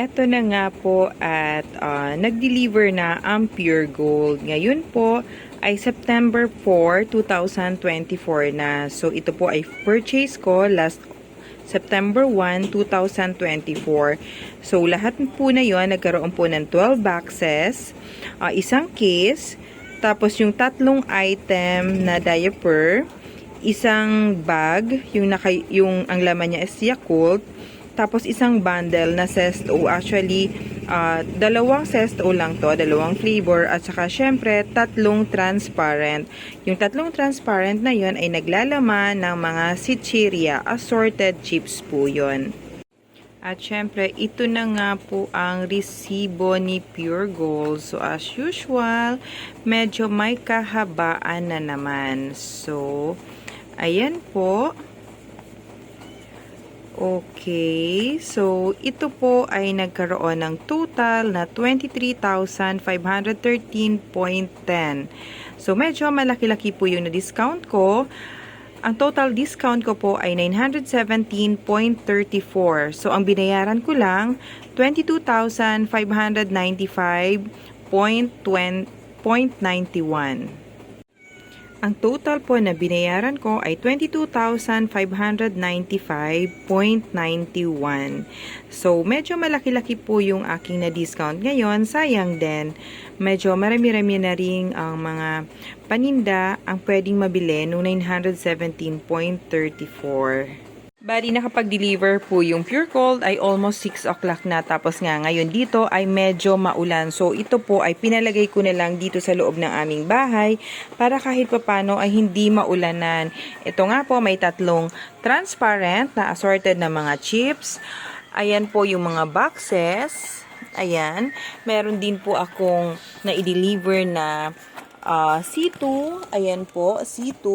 Eto na nga po at nag-deliver na ang Pure Gold. Ngayon po ay September 4, 2024 na. So ito po ay purchase ko last September 1, 2024. So lahat po na yon nagkaroon po ng 12 boxes, isang case, tapos yung tatlong item na diaper, isang bag, yung ang laman niya is Yakult, tapos isang bundle na Zesto. Actually, dalawang Zesto lang to, dalawang flavor, at saka syempre, tatlong transparent. Yung tatlong transparent na yon ay naglalaman ng mga Sichiria, assorted chips po yon. At syempre, ito na nga po ang resibo ni Pure Gold. So, as usual, medyo may kahabaan na naman. So, ayan po. Okay, so ito po ay nagkaroon ng total na 23,513.10. So medyo malaki-laki po yung na-discount ko. Ang total discount ko po ay 917.34. So ang binayaran ko lang 22,595.91. Ang total po na binayaran ko ay 22,595.91. So, medyo malaki-laki po yung aking na-discount ngayon. Sayang din, medyo marami-rami na rin ang mga paninda ang pwedeng mabili noong 917.34. Bali, nakapag-deliver po yung Pure Gold ay almost 6 o'clock na. Tapos nga, ngayon dito ay medyo maulan. So, ito po ay pinalagay ko na lang dito sa loob ng aming bahay para kahit papano ay hindi maulanan. Ito nga po, may tatlong transparent na assorted na mga chips. Ayan po yung mga boxes. Ayan. Meron din po akong na-deliver na C2, ayan po, C2,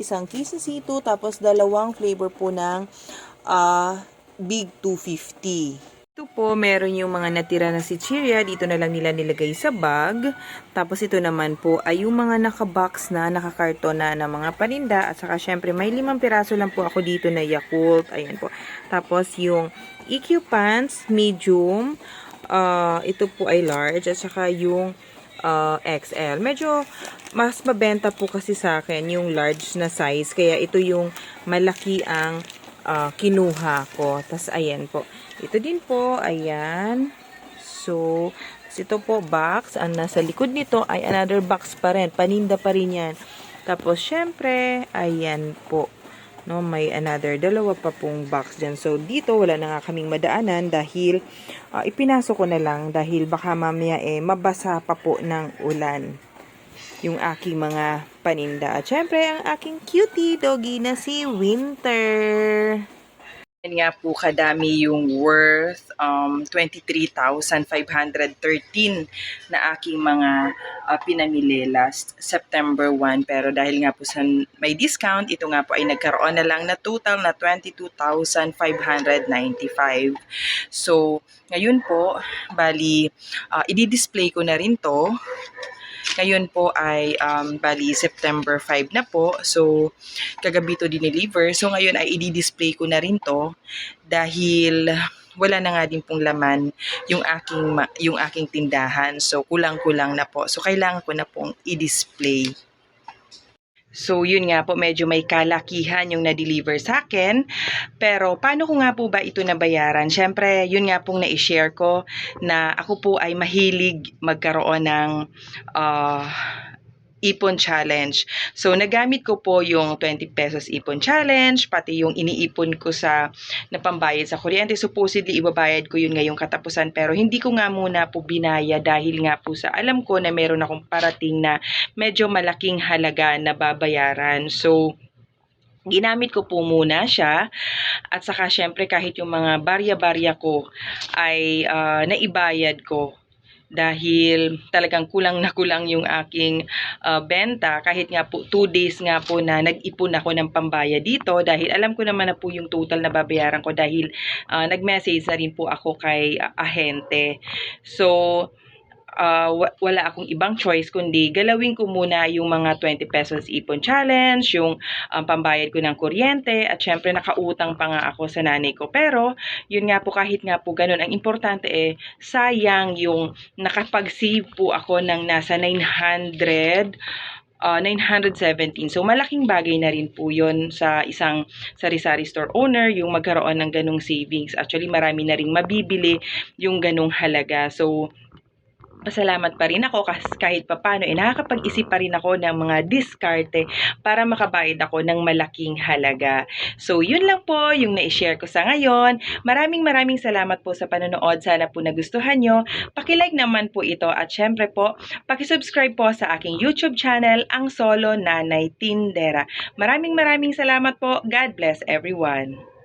isang case C2, tapos dalawang flavor po ng Big 250. Ito po, meron yung mga natira na Sichiria, dito na lang nila nilagay sa bag. Tapos ito naman po ay yung mga nakabox na, nakakarton na ng mga paninda. At saka syempre may 5 piraso lang po ako dito na Yakult, ayan po. Tapos yung EQ pants, medium, ito po ay large, at saka yung XL. Medyo mas mabenta po kasi sa akin yung large na size. Kaya ito yung malaki ang kinuha ko. Tas ayan po. Ito din po. Ayan. So, ito po box. Ang nasa likod nito ay another box pa rin. Paninda pa rin yan. Tapos, syempre, ayan po. No, may another dalawa pa pong box dyan. So, dito wala na nga kaming madaanan dahil ipinasok ko na lang dahil baka mamaya mabasa pa po ng ulan yung aking mga paninda. At syempre, ang aking cutie doggy na si Winter. Yan nga po kadami yung worth 23,513 na aking mga pinamili last September 1. Pero dahil nga po sa may discount, ito nga po ay nagkaroon na lang na total na 22,595. So, ngayon po, bali, i-display ko na rin to. Ngayon po ay bali September 5 na po. So, kagabi to dineliver. So, ngayon ay i-display ko na rin to dahil wala na nga din pong laman yung aking tindahan. So, kulang-kulang na po. So, kailangan ko na pong i-display. So, yun nga po, medyo may kalakihan yung na-deliver sa akin. Pero, paano ko nga po ba ito nabayaran? Siyempre, yun nga pong na-share ko na ako po ay mahilig magkaroon ng ipon challenge. So, nagamit ko po yung 20 pesos ipon challenge, pati yung iniipon ko sa napambayad sa kuryente. Supposedly, ibabayad ko yun ngayong katapusan. Pero, hindi ko nga muna po binaya dahil nga po sa alam ko na meron akong parating na medyo malaking halaga na babayaran. So, ginamit ko po muna siya at saka syempre kahit yung mga barya-barya ko ay naibayad ko. Dahil talagang kulang na kulang yung aking benta kahit nga po 2 days nga po na nag-ipon ako ng pambaya dito dahil alam ko naman na po yung total na babayaran ko dahil nag-message na rin po ako kay ahente. So, wala akong ibang choice kundi galawin ko muna yung mga 20 pesos ipon challenge, yung pambayad ko ng kuryente, at syempre nakautang pa nga ako sa nanay ko. Pero yun nga po, kahit nga po ganun, ang importante sayang yung nakapag-save po ako ng nasa 917. So, malaking bagay na rin po yun sa isang sari-sari store owner, yung magkaroon ng ganung savings. Actually, marami na rin mabibili yung ganung halaga. So, pasalamat pa rin ako kahit papano nakakapag-isip pa rin ako ng mga diskarte para makabayad ako ng malaking halaga. So, yun lang po yung na-share ko sa ngayon. Maraming salamat po sa panonood. Sana po nagustuhan nyo. Paki-like naman po ito at syempre po, paki-subscribe po sa aking YouTube channel, Ang Solo Nanay Tindera. Maraming salamat po. God bless everyone.